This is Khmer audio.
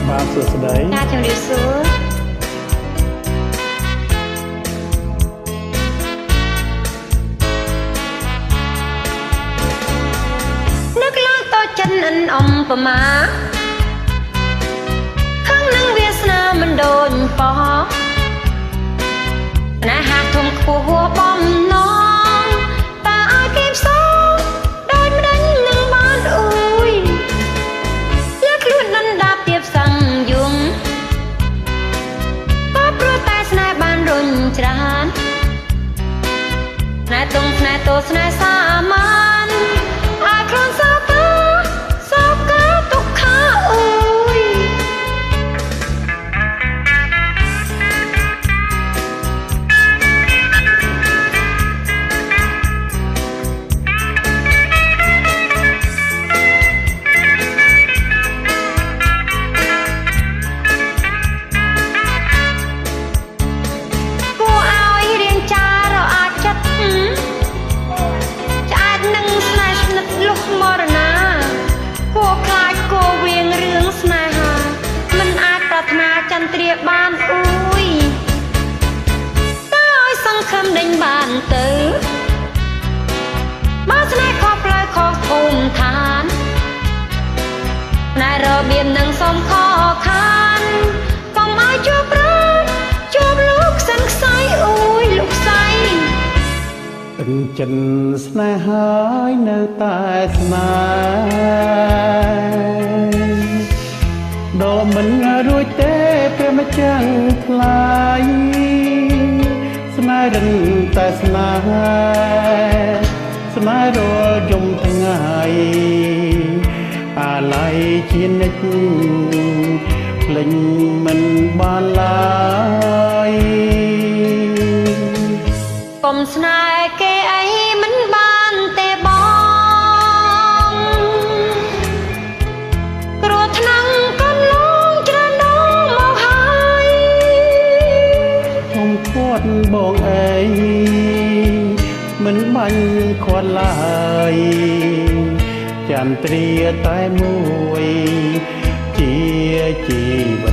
បាទសួស្តីណាជំរាបសួរនឹកឡើងតូចចិនអិនអំប្រមាខាងនឹងវាសនាមិនដូចប៉ោះស្នេហាធំខ្ពស់ហួបំណងតើឲ្យគេផ្សងដោយមិនដឹងនឹងបានអួយលើខ្លួនដណ្ដាបទៀបសង្យំក៏ព្រោះតែស្នេហ៍បានរុញច្រានស្នេហ៍តុងស្នេហ៍តូស្នេហ៍សាមានឲ្យខ្លួនសោកាសោកាទុក្ខាអួយមរណាគួរខ្លាចគួរវៀងរឿងស្នេហាមិនអាចប្រាថ្នាចន្ទ្រាបានអួយតើឲ្យសង្ឃឹមដេញបានទៅបើស្នេហ៍ខុសផ្លូវខុសភូមិឋានណែរបៀបនឹងសុំខកខានកុំឲ្យជួបប្រាណជួបលោកសិនខ្សែអួយលោកខ្សែពេញចិនស្នេហ៍ហើយនៅតែស្នេហ៍ដល់មិនរួចទេព្រះម្ចាស់ថ្លៃស្នេហ៍រិនតែស្នេហ៍ស្នេហ៍រាល់យំថ្ងៃអាឡ័យជានិច្ចភ្លេចមិនបានឡើយកុំស្នេហ៍គេអីមិនបានទេបងគ្រោះថ្នាក់កូនលងច្រើនដងមកហើយខ្ញុំខាត់បងអីមិនបាញ់ខាត់ឡើយចន្ទ្រាតែមួយជាជីវិត